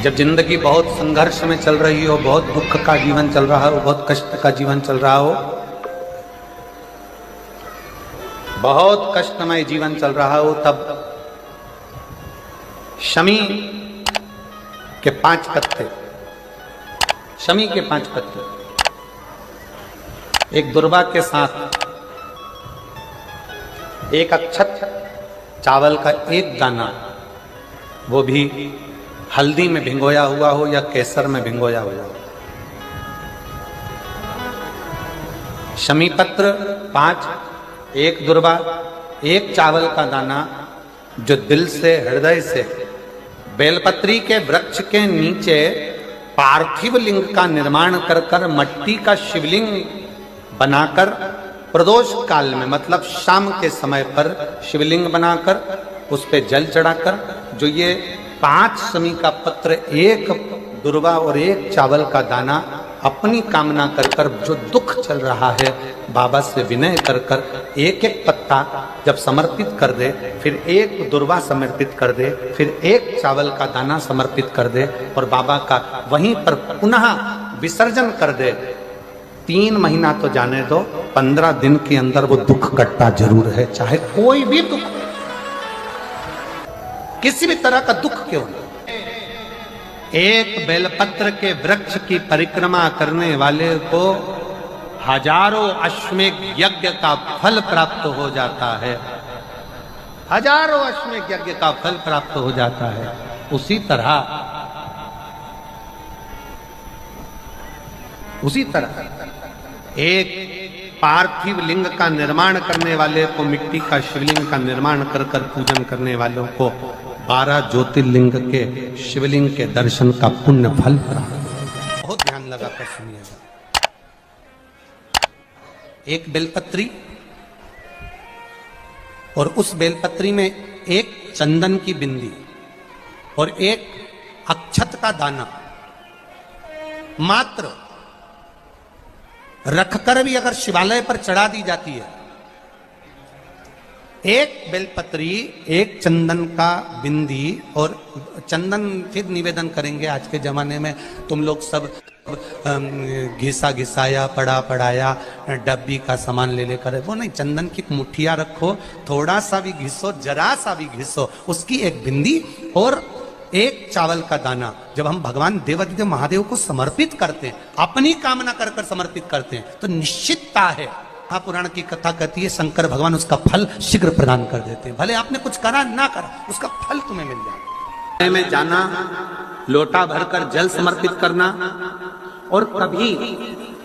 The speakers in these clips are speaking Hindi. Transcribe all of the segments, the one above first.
जब जिंदगी बहुत संघर्ष में चल रही हो, बहुत दुख का जीवन चल रहा हो, बहुत कष्ट का जीवन चल रहा हो, बहुत कष्टमय जीवन चल रहा हो, तब शमी के 5 पत्ते, शमी के 5 पत्ते एक दुर्वा के साथ एक अक्षत चावल का एक दाना, वो भी हल्दी में भिंगोया हुआ हो या केसर में भिंगोया हुआ हो। शमी पत्र 5, एक दुर्वा, एक चावल का दाना, जो दिल से हृदय से बेलपत्री के वृक्ष के नीचे पार्थिव लिंग का निर्माण कर कर मट्टी का शिवलिंग बनाकर प्रदोष काल में, मतलब शाम के समय पर शिवलिंग बनाकर उस पे जल चढ़ाकर, जो ये 5 शमी का पत्र, एक दुर्वा और एक चावल का दाना अपनी कामना कर कर, जो दुख चल रहा है बाबा से विनय कर कर एक एक पत्ता जब समर्पित कर दे, फिर एक दुर्वा समर्पित कर दे, फिर एक चावल का दाना समर्पित कर दे और बाबा का वहीं पर पुनः विसर्जन कर दे, 3 महीना तो जाने दो, 15 दिन के अंदर वो दुख कटता जरूर है, चाहे कोई भी दुख, किसी भी तरह का दुख क्यों न। एक बेलपत्र के वृक्ष की परिक्रमा करने वाले को हजारों अश्वमेध यज्ञ का फल प्राप्त हो जाता है, हजारों अश्वमेध यज्ञ का फल प्राप्त हो जाता है। उसी तरह एक पार्थिव लिंग का निर्माण करने वाले को, मिट्टी का शिवलिंग का निर्माण कर कर पूजन करने वालों को 12 ज्योतिर्लिंग के शिवलिंग के दर्शन का पुण्य फल प्राप्त। बहुत ध्यान लगाकर सुनिएगा। एक बेलपत्री और उस बेलपत्री में एक चंदन की बिंदी और एक अक्षत का दाना मात्र रखकर भी अगर शिवालय पर चढ़ा दी जाती है, एक बेलपत्री, एक चंदन का बिंदी, और चंदन फिर निवेदन करेंगे। आज के जमाने में तुम लोग सब घिसा घिसाया, पड़ा पड़ाया, डब्बी का सामान ले लेकर, वो नहीं, चंदन की मुठिया रखो, थोड़ा सा भी घिसो, जरा सा भी घिसो, उसकी एक बिंदी और एक चावल का दाना जब हम भगवान देवादिदेव महादेव को समर्पित करते हैं, अपनी कामना कर कर समर्पित करते हैं, तो निश्चितता है, पुराण की कथा कहती है, शंकर भगवान उसका फल शीघ्र प्रदान कर देते हैं। भले आपने कुछ करा ना करा, उसका फल तुम्हें मिल जाए। में जाना, लोटा भरकर जल समर्पित करना, और कभी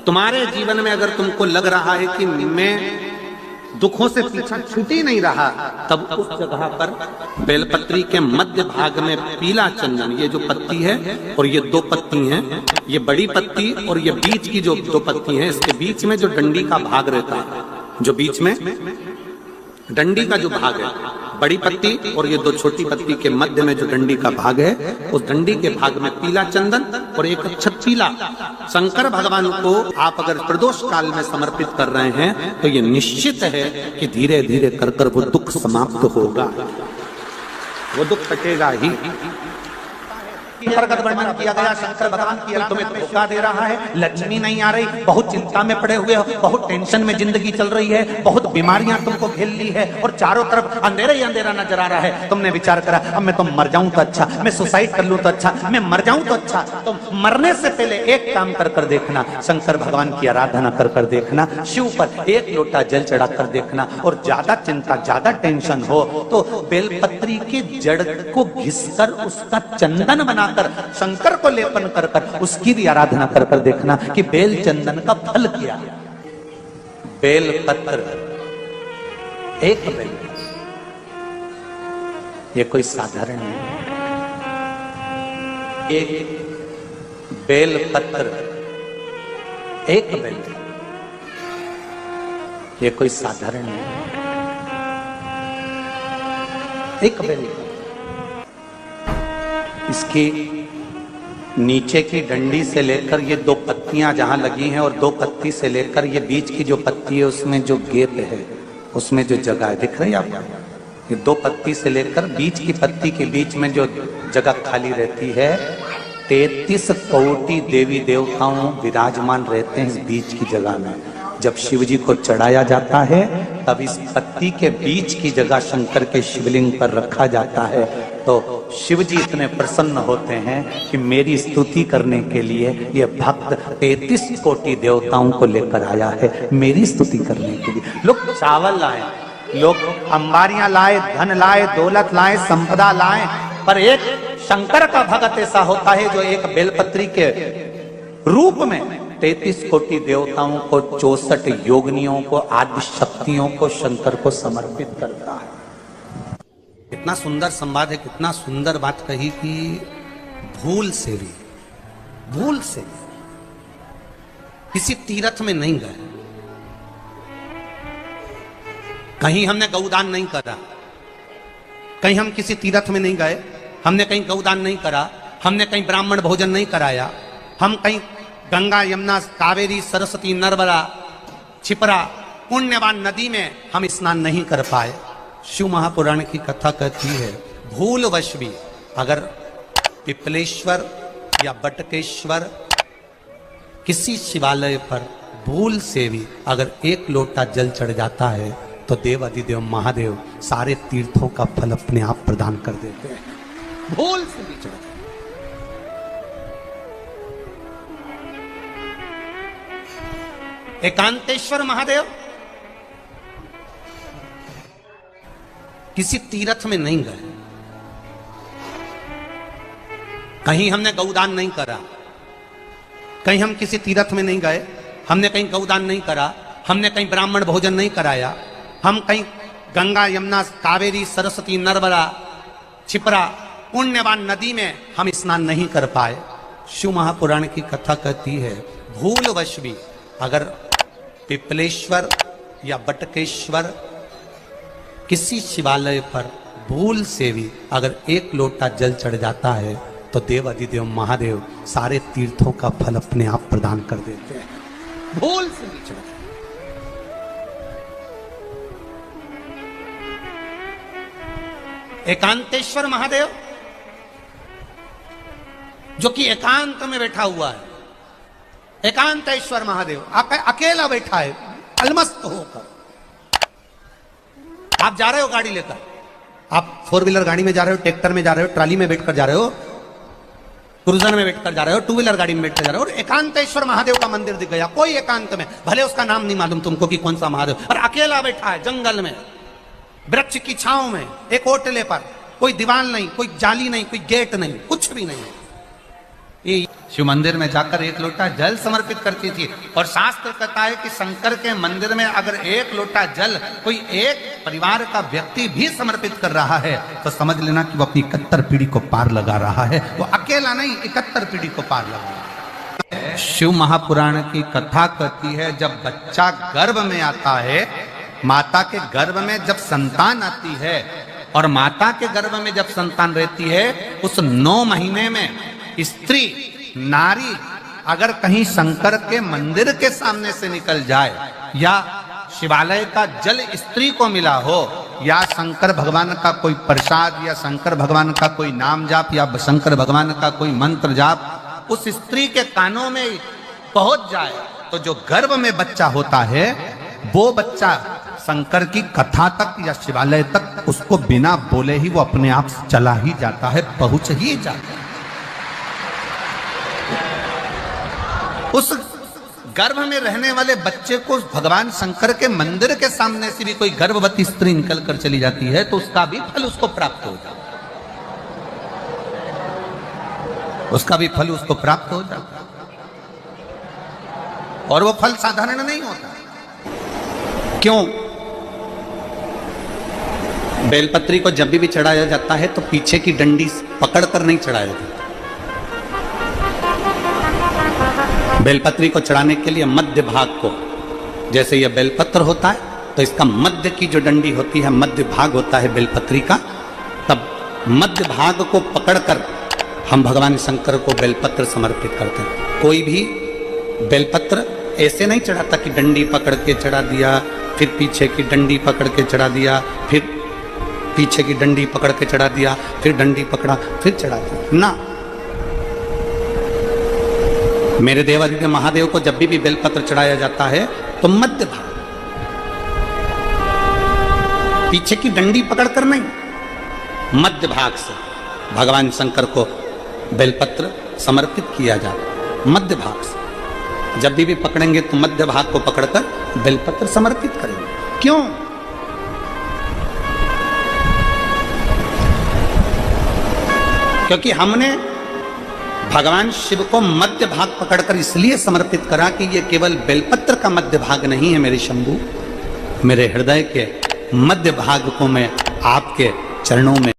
तुम्हारे जीवन में अगर तुमको लग रहा है कि मैं दुखों से पीछा छूट ही नहीं रहा, तब उस जगह पर बेलपत्री के मध्य भाग में पीला चंदन, ये जो पत्ती है और ये 2 पत्ती हैं, ये बड़ी पत्ती और ये बीच की जो 2 पत्ती हैं, इसके बीच में जो डंडी का भाग रहता है, जो बीच में डंडी का जो भाग है, बड़ी पत्ती और ये 2 छोटी पत्ती के मध्य में जो डंडी का भाग है, उस डंडी के भाग में पीला चंदन और एक अक्षत पीला, शंकर भगवान को आप अगर प्रदोष काल में समर्पित कर रहे हैं, तो ये निश्चित है कि धीरे धीरे कर कर वो दुख समाप्त होगा, वो दुख कटेगा ही। प्रगट वर्णन किया गया, शंकर भगवान की तुम्हें धोखा दे रहा है, लक्ष्मी नहीं आ रही, बहुत चिंता में पड़े हुए हो, बहुत टेंशन में जिंदगी चल रही है, बहुत बीमारियां तुमको घेर ली है और चारों तरफ अंधेरा ही अंधेरा नजर आ रहा है। तुमने विचार करा, अब मैं तो मर जाऊं तो अच्छा, मैं सुसाइड कर लूं तो अच्छा, मैं मर जाऊं तो अच्छा। तो मरने से पहले एक काम कर कर देखना, शंकर भगवान की आराधना कर कर देखना, शिव पर एक लोटा जल चढ़ा कर देखना, और ज्यादा चिंता, ज्यादा टेंशन हो तो बेलपत्री के जड़ को घिसकर उसका चंदन बना शंकर को लेपन कर कर उसकी भी आराधना कर कर देखना कि बेल चंदन का फल क्या है। बेल पत्र, एक बेल, ये कोई साधारण नहीं, एक बेल पत्र, एक बेल, ये कोई साधारण नहीं, एक बेल। इसकी नीचे की डंडी से लेकर ये 2 पत्तियां जहां लगी हैं, और 2 पत्ती से लेकर ये बीच की जो पत्ती है उसमें जो गेप है, उसमें जो जगह है, दिख रही है आपको, ये 2 पत्ती से लेकर बीच की पत्ती के बीच में जो जगह खाली रहती है, 33 कोटि देवी देवताओं विराजमान रहते हैं इस बीच की जगह में। जब शिव जी को चढ़ाया जाता है तब इस पत्ती के बीच की जगह शंकर के शिवलिंग पर रखा जाता है। तो शिव जी इतने प्रसन्न होते हैं कि मेरी स्तुति करने के लिए ये भक्त 33 कोटि देवताओं को लेकर आया है मेरी स्तुति करने के लिए। लोग चावल लाए, लोग अंबारियां लाए, धन लाए, दौलत लाए, संपदा लाए, पर एक शंकर का भक्त ऐसा होता है जो एक बेलपत्री के रूप में 33 कोटि देवताओं को, 64 योगिनियों को, आदि शक्तियों को शंकर को समर्पित करता है। कितना सुंदर संवाद है, कितना सुंदर बात कही कि भूल से भी किसी तीर्थ में नहीं गए, कहीं हमने गौदान नहीं करा, कहीं हम किसी तीर्थ में नहीं गए, हमने कहीं गौदान नहीं करा, हमने कहीं ब्राह्मण भोजन नहीं कराया, हम कहीं गंगा यमुना कावेरी सरस्वती नर्मदा छिपरा पुण्यवान नदी में हम स्नान नहीं कर पाए। शिव महापुराण की कथा कहती है भूलवश भी अगर पिपलेश्वर या बटकेश्वर किसी शिवालय पर भूल से भी अगर एक लोटा जल चढ़ जाता है तो देव अधिदेव महादेव सारे तीर्थों का फल अपने आप प्रदान कर देते हैं। भूल से भी चढ़ एकांतेश्वर महादेव किसी तीर्थ में नहीं गए, कहीं हमने गौदान नहीं करा, कहीं हम किसी तीर्थ में नहीं गए, हमने कहीं गौदान नहीं करा, हमने कहीं ब्राह्मण भोजन नहीं कराया, हम कहीं गंगा यमुना कावेरी सरस्वती नर्मदा छिपरा पुण्यवान नदी में हम स्नान नहीं कर पाए। शिव महापुराण की कथा कहती है भूलवश भी अगर पिपलेश्वर या बटकेश्वर किसी शिवालय पर भूल से भी अगर एक लोटा जल चढ़ जाता है तो देव अधिदेव महादेव सारे तीर्थों का फल अपने आप प्रदान कर देते हैं। भूल से भी चढ़ एकांतेश्वर महादेव जो कि एकांत में बैठा हुआ है, एकांतेश्वर महादेव अकेला बैठा है अलमस्त होकर। आप जा रहे हो गाड़ी लेकर, आप 4 व्हीलर गाड़ी में जा रहे हो, ट्रैक्टर में जा रहे हो, ट्राली में बैठकर जा रहे हो, क्रूजर में बैठकर जा रहे हो, 2 व्हीलर गाड़ी में बैठकर जा रहे हो, और एकांतेश्वर महादेव का मंदिर दिख गया कोई एकांत में, भले उसका नाम नहीं मालूम तुमको कि कौन सा महादेव, और अकेला बैठा है जंगल में वृक्ष की छांव में एक ओटले पर, कोई दीवार नहीं, कोई जाली नहीं, कोई गेट नहीं, कुछ भी नहीं। ये शिव मंदिर में जाकर एक लोटा जल समर्पित करती थी। और शास्त्र कहता है कि शंकर के मंदिर में अगर एक लोटा जल कोई एक परिवार का व्यक्ति भी समर्पित कर रहा है तो समझ लेना कि वो अपनी 71 पीढ़ी को पार लगा रहा है। वो अकेला नहीं, 71 पीढ़ी को पार लगा रहा है। शिव महापुराण की कथा कहती है जब बच्चा गर्भ में आता है, माता के गर्भ में जब संतान आती है और माता के गर्भ में जब संतान रहती है, उस 9 महीने में स्त्री नारी अगर कहीं शंकर के मंदिर के सामने से निकल जाए, या शिवालय का जल स्त्री को मिला हो, या शंकर भगवान का कोई प्रसाद, या शंकर भगवान का कोई नाम जाप, या शंकर भगवान का कोई मंत्र जाप उस स्त्री के कानों में पहुंच जाए, तो जो गर्भ में बच्चा होता है वो बच्चा शंकर की कथा तक या शिवालय तक उसको बिना बोले ही वो अपने आप चला ही जाता है, पहुंच ही जाता है। उस गर्भ में रहने वाले बच्चे को भगवान शंकर के मंदिर के सामने से भी कोई गर्भवती स्त्री निकल कर चली जाती है तो उसका भी फल उसको प्राप्त हो जाता है, उसका भी फल उसको प्राप्त हो जाता है। और वो फल साधारण नहीं होता। क्यों? बेलपत्री को जब भी चढ़ाया जाता है तो पीछे की डंडी पकड़कर नहीं चढ़ाया जाता। बेलपत्री को चढ़ाने के लिए मध्य भाग को, जैसे यह बेलपत्र होता है तो इसका मध्य की जो डंडी होती है, मध्य भाग होता है बेलपत्री का, तब मध्य भाग को पकड़कर हम भगवान शंकर को बेलपत्र समर्पित करते हैं। कोई भी बेलपत्र ऐसे नहीं चढ़ाता कि डंडी पकड़ के चढ़ा दिया, फिर पीछे की डंडी पकड़ के चढ़ा दिया, फिर पीछे की डंडी पकड़ के चढ़ा दिया, फिर डंडी पकड़ा, फिर चढ़ा दिया ना। मेरे देवादित्य महादेव को जब भी बेलपत्र चढ़ाया जाता है तो मध्य भाग, पीछे की डंडी पकड़कर नहीं, मध्य भाग से भगवान शंकर को बेलपत्र समर्पित किया जाता। मध्य भाग से जब भी पकड़ेंगे तो मध्य भाग को पकड़कर बेलपत्र समर्पित करेंगे। क्यों? क्योंकि हमने भगवान शिव को मध्य भाग पकड़कर इसलिए समर्पित करा कि ये केवल बेलपत्र का मध्य भाग नहीं है मेरे शंभू, मेरे हृदय के मध्य भाग को मैं आपके चरणों में